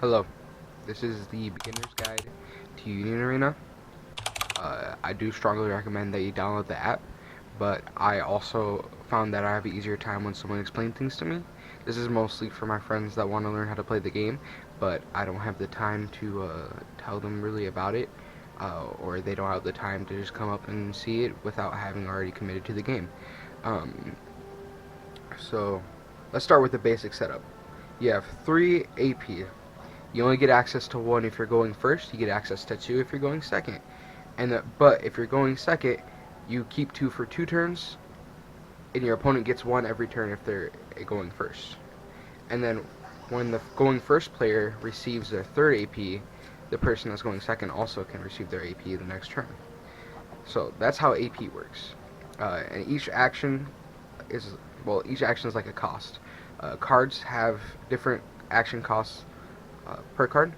Hello, this is the beginner's guide to Union Arena. I do strongly recommend that you download the app, but I also found that I have an easier time when someone explains things to me. This is mostly for my friends that want to learn how to play the game, but I don't have the time to tell them really about it, or they don't have the time to just come up and see it without having already committed to the game. Um, so, let's start with the basic setup. You have 3 AP. You only get access to 1 if you're going first. You get access to 2 if you're going second. But if you're going second, you keep 2 for 2 turns, and your opponent gets 1 every turn if they're going first. And then when the going first player receives their third AP, the person that's going second also can receive their AP the next turn. So that's how AP works. And each action is like a cost. Cards have different action costs per card.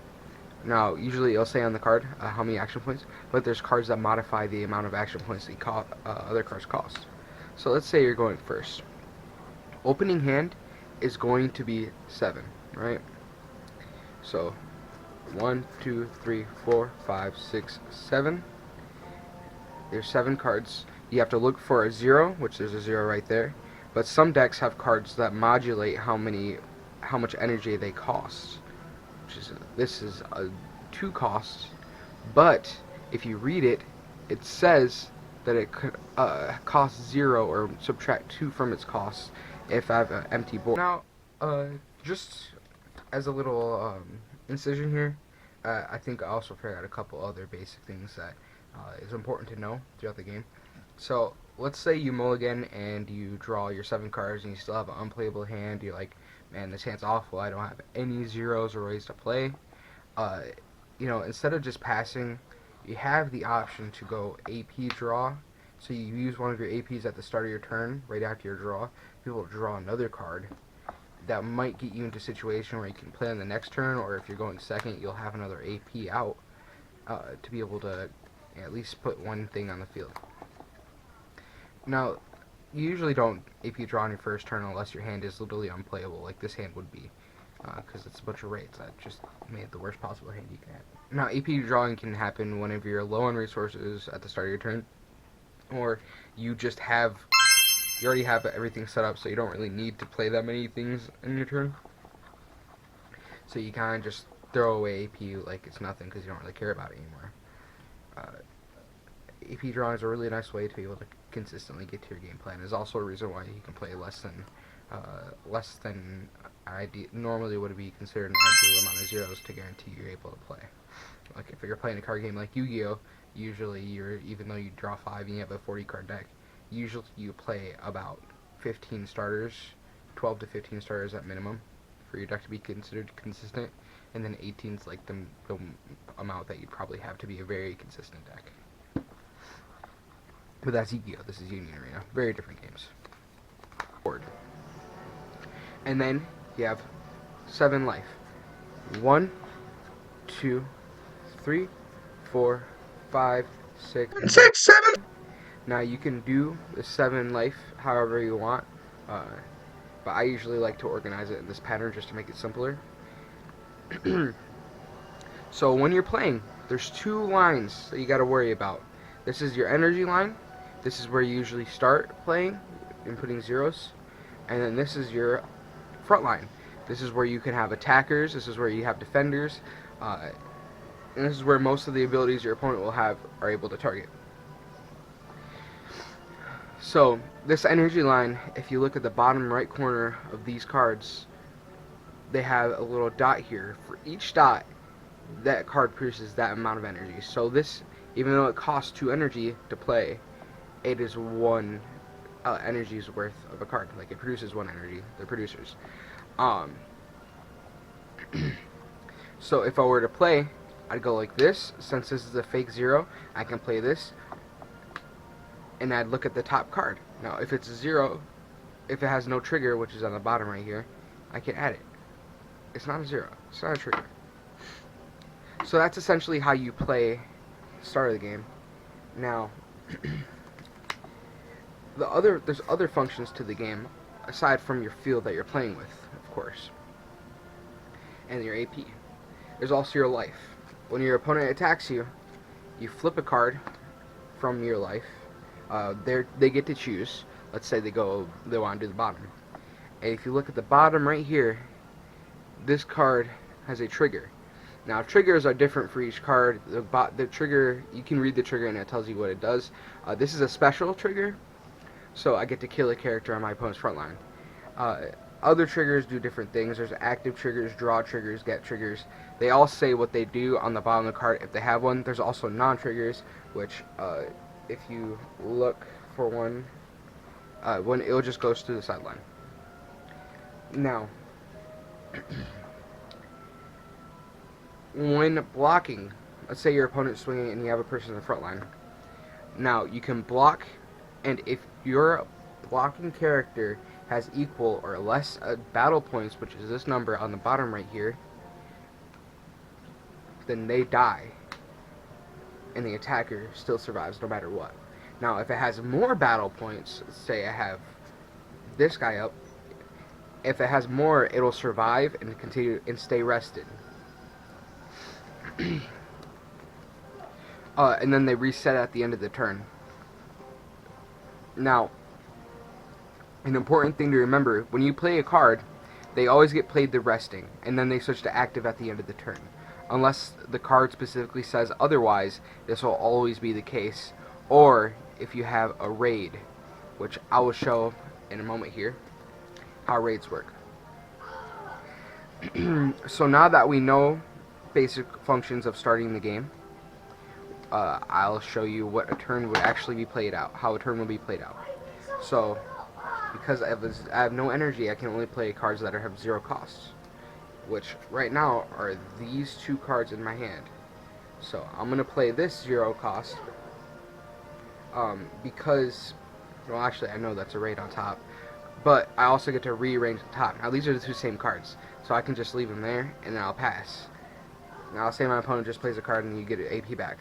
Now, usually it'll say on the card how many action points, but there's cards that modify the amount of action points that other cards cost. So let's say you're going first. Opening hand is going to be 7, right? So 1, 2, 3, 4, 5, 6, 7. There's 7 cards. You have to look for a 0, which there's a 0 right there. But some decks have cards that modulate how much energy they cost. This is a 2 cost, but if you read it, it says that it could cost 0 or subtract 2 from its cost if I have an empty board. Now, just as a little incision here, I think I also forgot a couple other basic things that is important to know throughout the game. So let's say you mulligan and you draw your 7 cards and you still have an unplayable hand. You're like, man, this hand's awful. I don't have any zeros or ways to play. Instead of just passing, you have the option to go AP draw. So you use one of your APs at the start of your turn, right after your draw. You will draw another card that might get you into a situation where you can play on the next turn, or if you're going second, you'll have another AP out to be able to at least put one thing on the field. Now, you usually don't AP draw on your first turn unless your hand is literally unplayable, like this hand would be, because it's a bunch of raids that just made the worst possible hand you can have. Now, AP drawing can happen whenever you're low on resources at the start of your turn, or you already have everything set up, so you don't really need to play that many things in your turn. So you kind of just throw away AP like it's nothing because you don't really care about it anymore. AP drawing is a really nice way to be able to consistently get to your game plan. Is also a reason why you can play less than normally would be considered an ideal amount of zeros to guarantee you're able to play. Like if you're playing a card game like Yu-Gi-Oh, usually even though you draw 5 and you have a 40 card deck, usually you play about 15 starters, 12 to 15 starters at minimum for your deck to be considered consistent, and then 18 is like the amount that you'd probably have to be a very consistent deck. But that's Yu-Gi-Oh! This is Union Arena. Very different games. Board. And then you have 7 life. 1, 2, 3, 4, 5, 6, 7. Now you can do the 7 life however you want, but I usually like to organize it in this pattern just to make it simpler. So when you're playing, there's 2 lines that you got to worry about. This is your energy line. This is where you usually start playing and putting zeros. And then this is your front line. This is where you can have attackers. This is where you have defenders. And this is where most of the abilities your opponent will have are able to target. So this energy line, if you look at the bottom right corner of these cards, they have a little dot here. For each dot, that card produces that amount of energy. So this, even though it costs 2 energy to play, it is 1 energy's worth of a card. Like it produces 1 energy, the producers. So if I were to play, I'd go like this. Since this is a fake 0, I can play this, and I'd look at the top card. Now if it's a 0, if it has no trigger, which is on the bottom right here, I can add it. It's not a 0. It's not a trigger. So that's essentially how you play the start of the game. Now, there's other functions to the game aside from your field that you're playing with, of course, and your AP. there's also your life. When your opponent attacks you, you flip a card from your life. They get to choose. Let's say they want to do the bottom. And if you look at the bottom right here, this card has a trigger. Now triggers are different for each card. The trigger, you can read the trigger and it tells you what it does. This is a special trigger, so I get to kill a character on my opponent's front line. Other triggers do different things. There's active triggers, draw triggers, get triggers. They all say what they do on the bottom of the card if they have one. There's also non-triggers, which if you look for one, it'll just goes to the sideline. Now, when blocking, let's say your opponent's swinging and you have a person in the front line. Now, you can block, and if your blocking character has equal or less battle points, which is this number on the bottom right here, then they die, and the attacker still survives no matter what. Now, if it has more battle points, say I have this guy up, if it has more, it'll survive and continue and stay rested. And then they reset at the end of the turn. Now, an important thing to remember, when you play a card, they always get played the resting, and then they switch to active at the end of the turn. Unless the card specifically says otherwise, this will always be the case. Or if you have a raid, which I will show in a moment here, how raids work. So now that we know basic functions of starting the game, I'll show you what a turn would actually be played out, how a turn will be played out. So, because I have no energy, I can only play cards that have 0 costs, which right now are these 2 cards in my hand. So I'm going to play this 0 cost, because, well actually I know that's a raid on top, but I also get to rearrange the top. Now these are the 2 same cards, so I can just leave them there and then I'll pass. Now I'll say my opponent just plays a card and you get an AP back.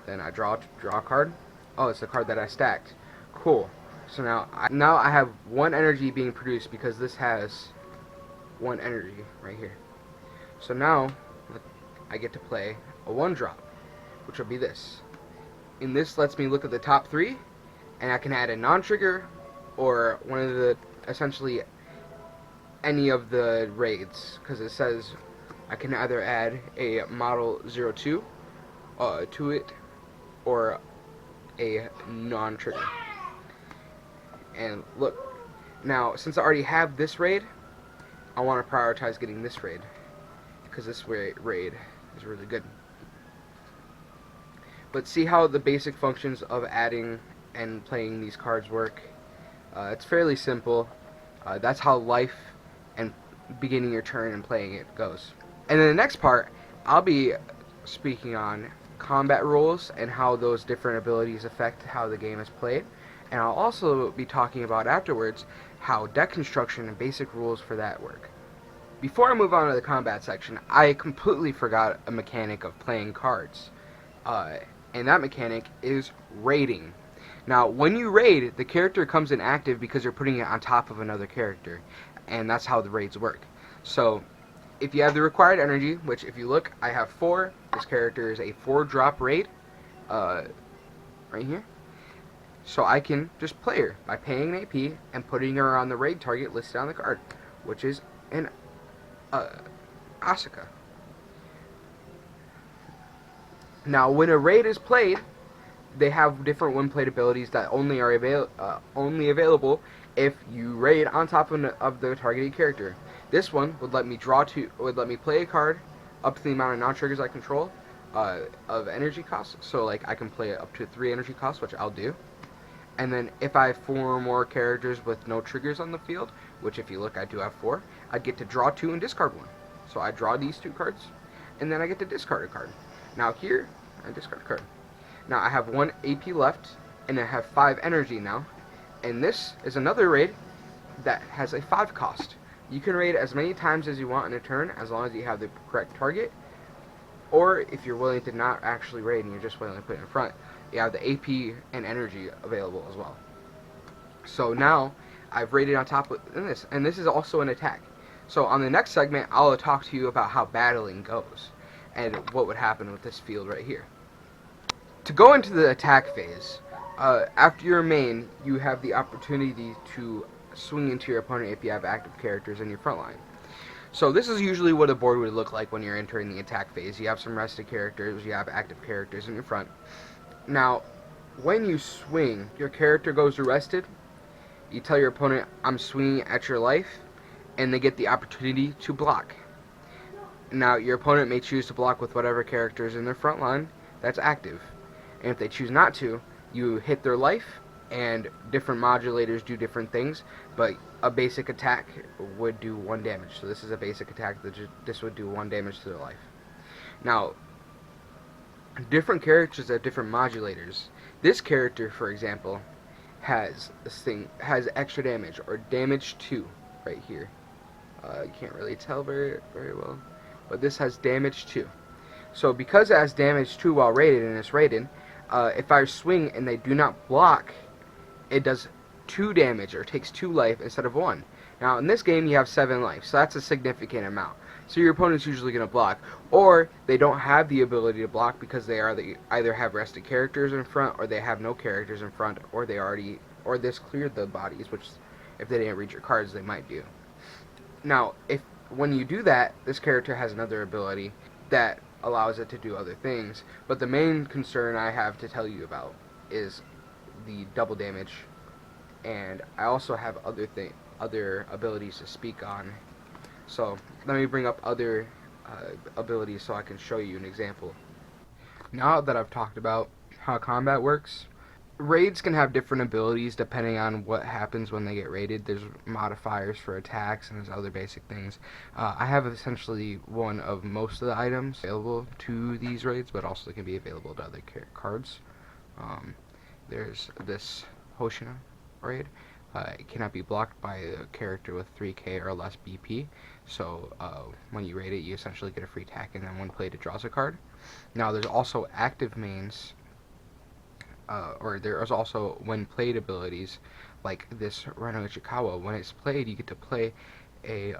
Then I draw a card. Oh, it's the card that I stacked. Cool. So now I have 1 energy being produced because this has 1 energy right here. So now I get to play a 1-drop, which will be this. And this lets me look at the top 3, and I can add a non-trigger or one of the, essentially any of the raids, because it says I can either add a model 02 to it or a non-trigger. And look, now since I already have this raid, I want to prioritize getting this raid because this raid is really good. But see how the basic functions of adding and playing these cards work? It's fairly simple. That's how life and beginning your turn and playing it goes. And in the next part, I'll be speaking on combat rules and how those different abilities affect how the game is played. And I'll also be talking about afterwards how deck construction and basic rules for that work. Before I move on to the combat section, I completely forgot a mechanic of playing cards. And that mechanic is raiding. Now, when you raid, the character comes in active because you're putting it on top of another character. And that's how the raids work. So, if you have the required energy, which if you look, I have 4. This character is a 4-drop raid. Right here. So I can just play her by paying an AP and putting her on the raid target listed on the card, which is an Asuka. Now, when a raid is played, they have different when-played abilities that only are only available if you raid on top of the targeted character. This one would let me play a card up to the amount of non-triggers I control of energy costs. So, like, I can play it up to 3 energy costs, which I'll do. And then if I have 4 or more characters with no triggers on the field, which if you look I do have 4, I'd get to draw 2 and discard 1. So I draw these 2 cards, and then I get to discard a card. Now here, I discard a card. Now I have 1 AP left, and I have 5 energy now. And this is another raid that has a 5 cost. You can raid as many times as you want in a turn, as long as you have the correct target. Or if you're willing to not actually raid and you're just willing to put it in front, you have the AP and energy available as well. So now I've raided on top of this, and this is also an attack. So on the next segment, I'll talk to you about how battling goes. and what would happen with this field right here. To go into the attack phase, after your main, you have the opportunity to swing into your opponent if you have active characters in your front line. So this is usually what a board would look like when you're entering the attack phase. You have some rested characters, you have active characters in your front. Now, when you swing, your character goes arrested. You tell your opponent, I'm swinging at your life, and they get the opportunity to block. Now, your opponent may choose to block with whatever characters in their front line that's active. And if they choose not to, you hit their life, and different modulators do different things, but a basic attack would do 1 damage. So this is a basic attack that this would do 1 damage to their life. Now, different characters have different modulators. This character, for example, has extra damage, or damage 2 right here. You can't really tell very well, but this has damage 2. So because it has damage 2 while rated, and it's rated, if I swing and they do not block, it does 2 damage, or takes 2 life instead of 1. Now in this game you have 7 life, so that's a significant amount. So your opponent's usually going to block, or they don't have the ability to block because they either have rested characters in front, or they have no characters in front, or this cleared the bodies, which if they didn't read your cards they might do. Now when you do that, this character has another ability that allows it to do other things, but the main concern I have to tell you about is the double damage, and I also have other abilities to speak on. So let me bring up other abilities so I can show you an example. Now that I've talked about how combat works, raids can have different abilities depending on what happens when they get raided. There's modifiers for attacks, and there's other basic things. I have essentially one of most of the items available to these raids, but also they can be available to other cards. There's this Hoshina raid. It cannot be blocked by a character with 3k or less BP, so when you raid it, you essentially get a free attack, and then when played it draws a card. Now there's also active mains, or there is also when played abilities, like this Reno Ichikawa. When it's played, you get to play a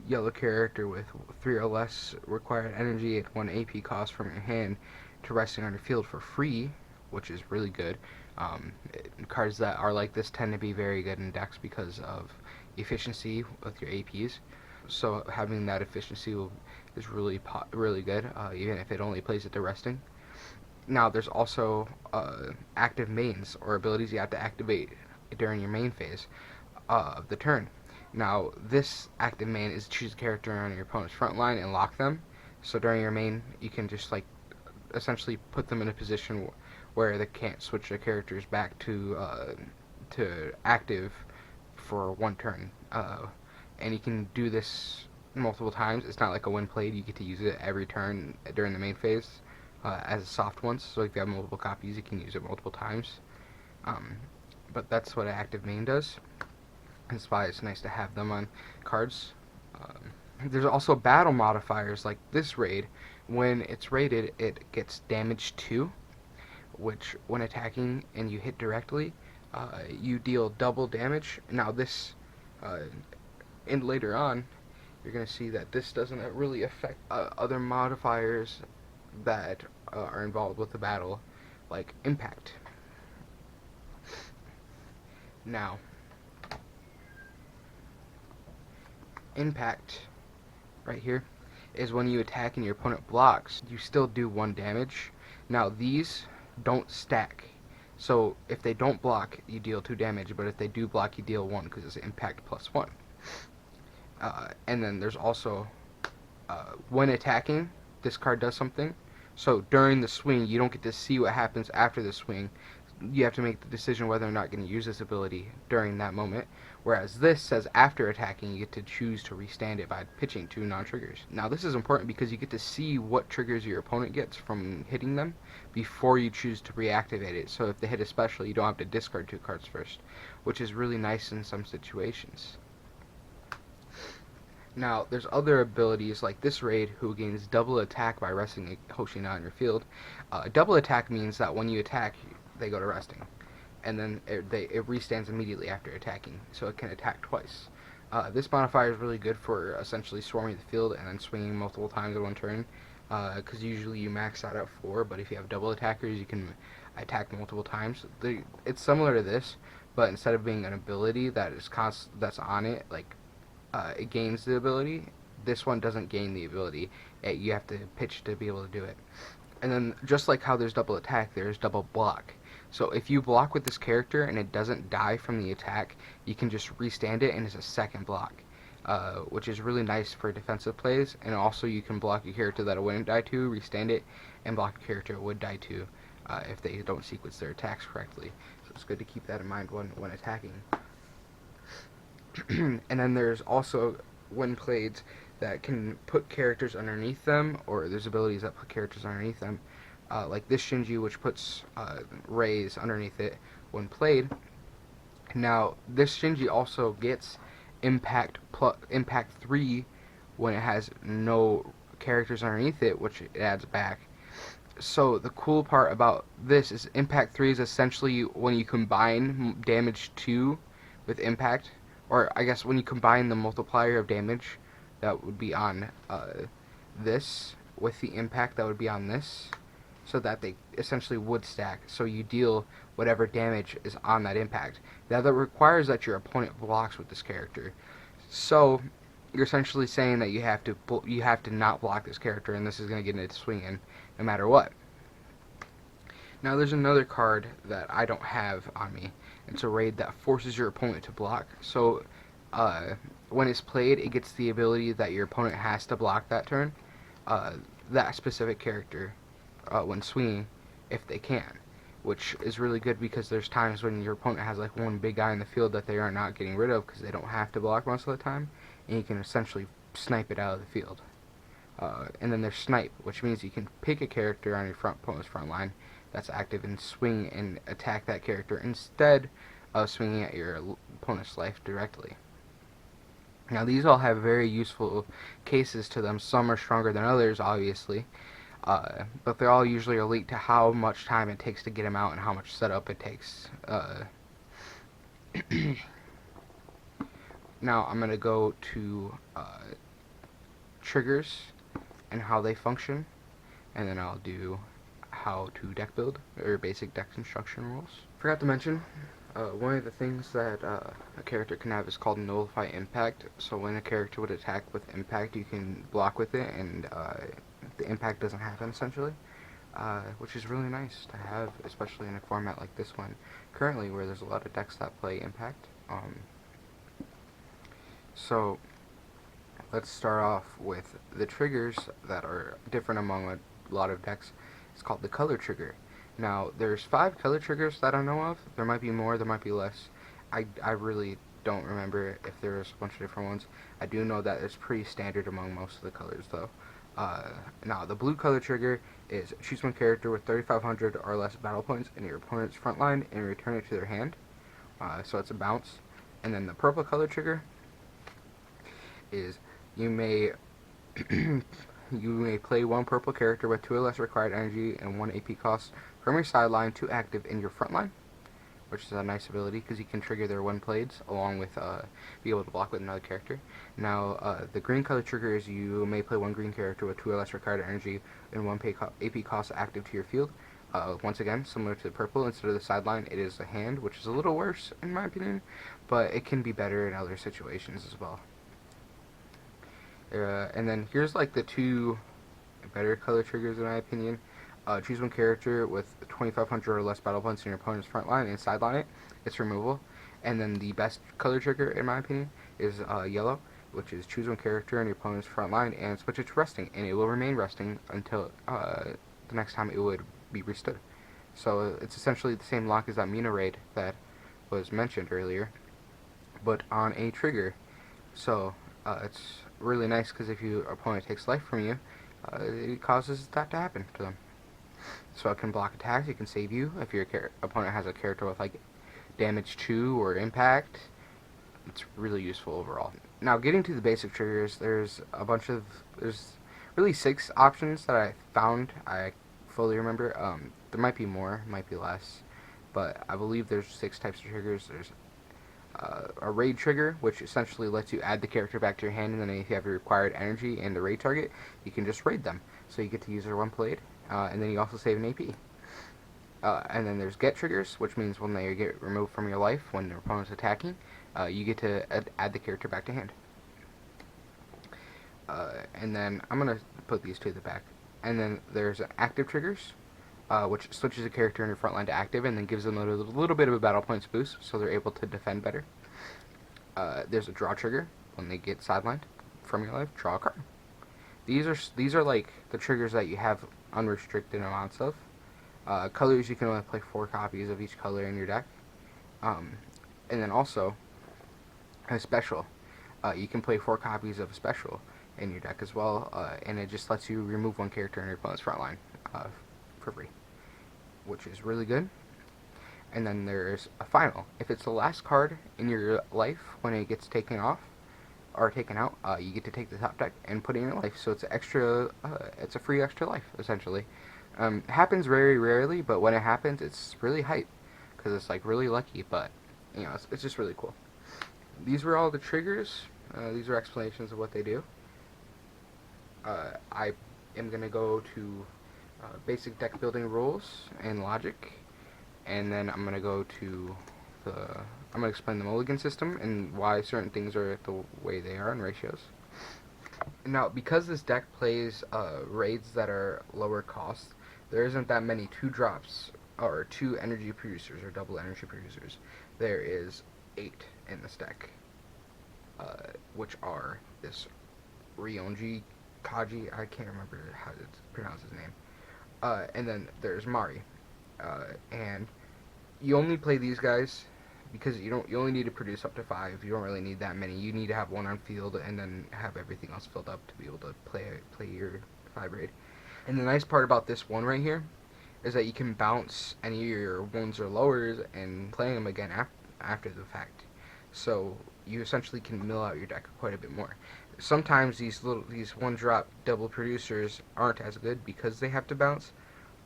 yellow character with 3 or less required energy and 1 AP cost from your hand to resting on your field for free, which is really good. Cards that are like this tend to be very good in decks because of efficiency with your APs. So having that efficiency is really good, even if it only plays it to resting. Now there's also active mains, or abilities you have to activate during your main phase of the turn. Now this active main is choose a character on your opponent's front line and lock them. So during your main, you can just essentially put them in a position where they can't switch their characters back to active for 1 turn. And you can do this multiple times. It's not like a when played, you get to use it every turn during the main phase as a soft one. So if you have multiple copies, you can use it multiple times. But that's what an active main does. That's why it's nice to have them on cards. There's also battle modifiers like this raid. When it's raided, it gets damage 2, which when attacking and you hit directly, you deal double damage. Now this, and later on, you're going to see that this doesn't really affect other modifiers that are involved with the battle, like impact. Now, impact, right here, is when you attack and your opponent blocks, you still do 1 damage. Now these don't stack, so if they don't block, you deal 2 damage, but if they do block, you deal 1, because it's impact plus 1. And then there's also, when attacking, this card does something. So during the swing, you don't get to see what happens after the swing. You have to make the decision whether or not you're going to use this ability during that moment. Whereas this says after attacking, you get to choose to restand it by pitching 2 non-triggers. Now this is important because you get to see what triggers your opponent gets from hitting them before you choose to reactivate it. So if they hit a special, you don't have to discard 2 cards first, which is really nice in some situations. Now, there's other abilities like this raid, who gains double attack by resting a Hoshina on your field. Double attack means that when you attack, they go to resting, and then it restands immediately after attacking, so it can attack twice. This modifier is really good for essentially swarming the field and then swinging multiple times in 1 turn. because usually you max out at 4, but if you have double attackers, you can attack multiple times. It's similar to this, but instead of being an ability that's on it, like it gains the ability. This one doesn't gain the ability. You have to pitch to be able to do it. And then just like how there's double attack, there's double block. So if you block with this character and it doesn't die from the attack, you can just restand it and it's a second block, which is really nice for defensive plays. And also you can block a character that it wouldn't die to, restand it, and block a character it would die to if they don't sequence their attacks correctly. So it's good to keep that in mind when attacking. And then there's also when played that can put characters underneath them, or there's abilities that put characters underneath them, like this Shinji, which puts rays underneath it when played. Now, this Shinji also gets impact 3 when it has no characters underneath it, which it adds back. So the cool part about this is impact 3 is essentially when you combine damage 2 with impact, or I guess when you combine the multiplier of damage that would be on this with the impact that would be on this, so that they essentially would stack. So you deal whatever damage is on that impact. Now that requires that your opponent blocks with this character. So you're essentially saying that you have to not block this character, and this is going to get into swinging no matter what. Now there's another card that I don't have on me. It's a raid that forces your opponent to block. So when it's played, it gets the ability that your opponent has to block that turn, that specific character, when swinging, if they can. Which is really good because there's times when your opponent has like one big guy in the field that they are not getting rid of because they don't have to block most of the time, and you can essentially snipe it out of the field. And then there's snipe, which means you can pick a character on your opponent's front line that's active and swing and attack that character instead of swinging at your opponent's life directly. Now these all have very useful cases to them. Some are stronger than others, obviously, but they're all usually linked to how much time it takes to get them out and how much setup it takes. Now I'm going to go to triggers and how they function, and then I'll do how to deck build, or basic deck construction rules. Forgot to mention, one of the things that a character can have is called nullify impact. So when a character would attack with impact, you can block with it, and the impact doesn't happen, essentially, which is really nice to have, especially in a format like this one currently, where there's a lot of decks that play impact. So let's start off with the triggers that are different among a lot of decks. It's called the color trigger. Now, there's 5 color triggers that I know of. There might be more, there might be less. I really don't remember if there's a bunch of different ones. I do know that it's pretty standard among most of the colors, though. Now, the blue color trigger is choose one character with 3,500 or less battle points in your opponent's front line and return it to their hand. So it's a bounce. And then the purple color trigger is you may you may play one purple character with 2 or less required energy and 1 AP cost from your sideline to active in your front line, which is a nice ability because you can trigger their when playeds along with be able to block with another character. Now the green color trigger is you may play one green character with 2 or less required energy and 1 AP cost active to your field. Once again, similar to the purple, instead of the sideline, it is a hand, which is a little worse in my opinion, but it can be better in other situations as well. And then here's like the 2 better color triggers in my opinion. Choose one character with 2,500 or less battle points in your opponent's front line and sideline it. It's removal. And then the best color trigger in my opinion is yellow, which is choose one character in your opponent's front line and switch it to resting, and it will remain resting until the next time it would be restood. So it's essentially the same lock as that Mina raid that was mentioned earlier, but on a trigger. So it's really nice because if your opponent takes life from you, it causes that to happen to them. So it can block attacks, it can save you if your opponent has a character with like damage 2 or impact. It's really useful overall. Now getting to the basic triggers, there's really 6 options that I found. I fully remember. There might be more, might be less, but I believe there's 6 types of triggers. There's a raid trigger, which essentially lets you add the character back to your hand, and then if you have your required energy and the raid target, you can just raid them. so you get to use their one blade, and then you also save an AP. And then there's get triggers, which means when they get removed from your life when their opponent's attacking, you get to add the character back to hand. And then I'm going to put these two at the back. And then there's active triggers, which switches a character in your front line to active and then gives them a little bit of a battle points boost, so they're able to defend better. There's a draw trigger. When they get sidelined from your life, draw a card. These are like the triggers that you have unrestricted amounts of. Colors, you can only play 4 copies of each color in your deck. And then also, a special. You can play 4 copies of a special in your deck as well, and it just lets you remove one character in your opponent's front line for free, which is really good. And then there's a final. If it's the last card in your life when it gets taken off or taken out, you get to take the top deck and put it in your life. So it's extra. It's a free extra life essentially. It happens very rarely, but when it happens, it's really hype because it's like really lucky. But you know, it's just really cool. These were all the triggers. These are explanations of what they do. I am gonna go to basic deck building rules and logic, and then I'm gonna go to I'm gonna explain the mulligan system and why certain things are the way they are in ratios. Now, because this deck plays raids that are lower cost, there isn't that many 2-drops or 2 energy producers or double energy producers. There is 8 in this deck, which are this Ryonji Kaji, I can't remember how to pronounce his name, and then there's Mari, and you only play these guys because you only need to produce up to 5. You don't really need that many. You need to have 1 on field and then have everything else filled up to be able to play your 5 raid. And the nice part about this one right here is that you can bounce any of your 1s or lowers and play them again after the fact. So you essentially can mill out your deck quite a bit more. Sometimes these 1-drop double producers aren't as good because they have to bounce,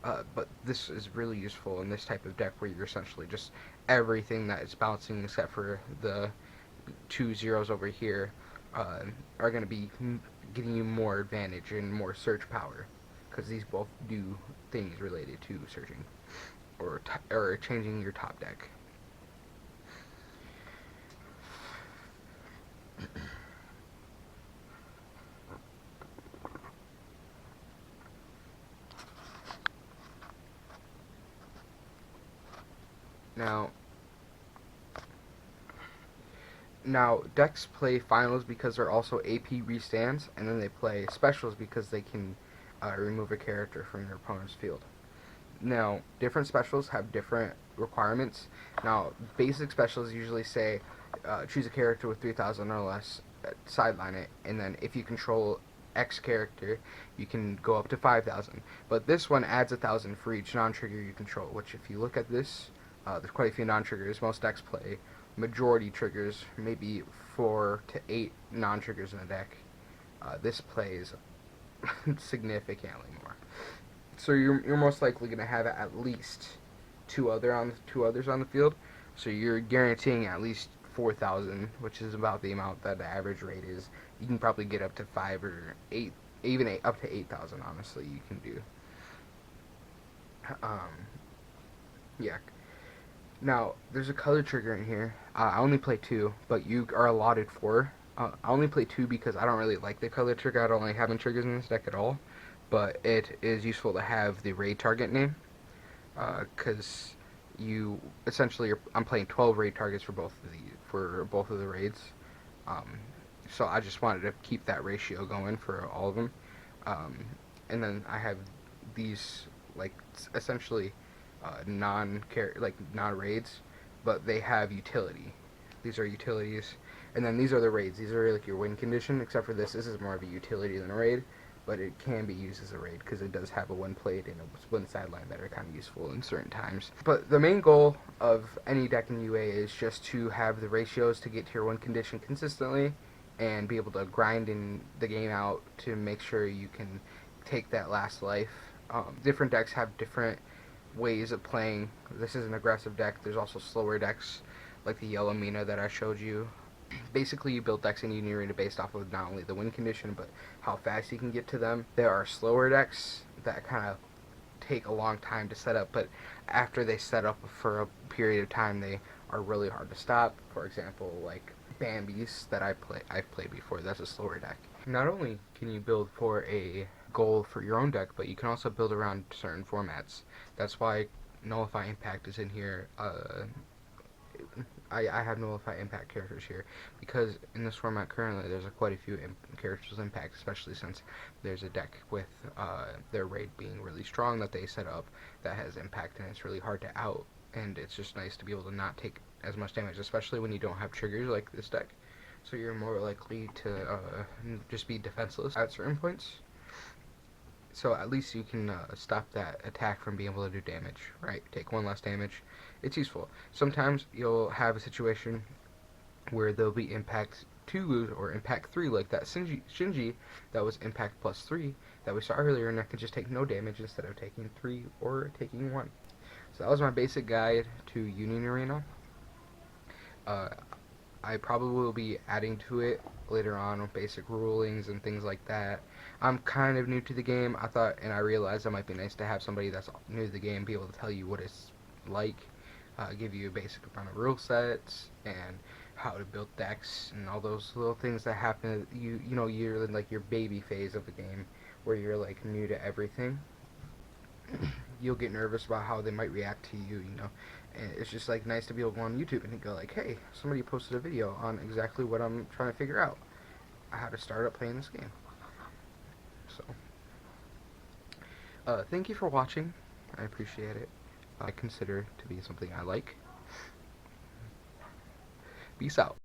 but this is really useful in this type of deck where you're essentially just everything that is bouncing except for the 2 zeros over here are going to be giving you more advantage and more search power, because these both do things related to searching or changing your top deck. Now, decks play finals because they're also AP restands, and then they play specials because they can remove a character from their opponent's field. Now, different specials have different requirements. Now, basic specials usually say choose a character with 3,000 or less, sideline it, and then if you control X character, you can go up to 5,000. But this one adds 1,000 for each non-trigger you control, which if you look at this, there's quite a few non-triggers. Most decks play majority triggers, maybe 4 to 8 non-triggers in a deck. This plays significantly more. So you're most likely going to have at least two others on the field. So you're guaranteeing at least 4,000, which is about the amount that the average rate is. You can probably get up to 5 or 8, even up to 8,000. Honestly, you can do. Yeah. Now, there's a color trigger in here. I only play 2, but you are allotted 4. I only play 2 because I don't really like the color trigger. I don't like having triggers in this deck at all. But it is useful to have the raid target name, because you essentially I'm playing 12 raid targets for both of the raids. So I just wanted to keep that ratio going for all of them. And then I have these like essentially non-raids, but they have utility. These are utilities, and then these are the raids. These are like your win condition, except for this is more of a utility than a raid, but it can be used as a raid because it does have a 1 plate and a 1 sideline that are kind of useful in certain times. But the main goal of any deck in UA is just to have the ratios to get to your win condition consistently and be able to grind in the game out to make sure you can take that last life. Different decks have different ways of playing. This is an aggressive deck. There's also slower decks like the Yellow Mina that I showed you. Basically, you build decks in Union Arena based off of not only the win condition, but how fast you can get to them. There are slower decks that kind of take a long time to set up, but after they set up for a period of time, they are really hard to stop. For example, like Bambi's that I've played before. That's a slower deck. Not only can you build for a goal for your own deck, but you can also build around certain formats. That's why Nullify Impact is in here. I have Nullify Impact characters here because in this format currently there's quite a few characters with Impact, especially since there's a deck with their raid being really strong that they set up that has Impact, and it's really hard to out, and it's just nice to be able to not take as much damage, especially when you don't have triggers like this deck. So you're more likely to just be defenseless at certain points. So at least you can stop that attack from being able to do damage, right? Take one less damage. It's useful. Sometimes you'll have a situation where there'll be impact 2 or impact 3, like that Shinji that was impact plus 3 that we saw earlier, and that can just take no damage instead of taking 3 or taking 1. So that was my basic guide to Union Arena. Uh, I probably will be adding to it later on with basic rulings and things like that. I'm kind of new to the game. I thought, and I realized it might be nice to have somebody that's new to the game be able to tell you what it's like, give you a basic amount of rule sets and how to build decks and all those little things that happen. You know, you're in like your baby phase of the game where you're like new to everything. You'll get nervous about how they might react to you, you know. And it's just like nice to be able to go on YouTube and go like, hey, somebody posted a video on exactly what I'm trying to figure out, how to start up playing this game. So, thank you for watching. I appreciate it. I consider it to be something I like. Peace out.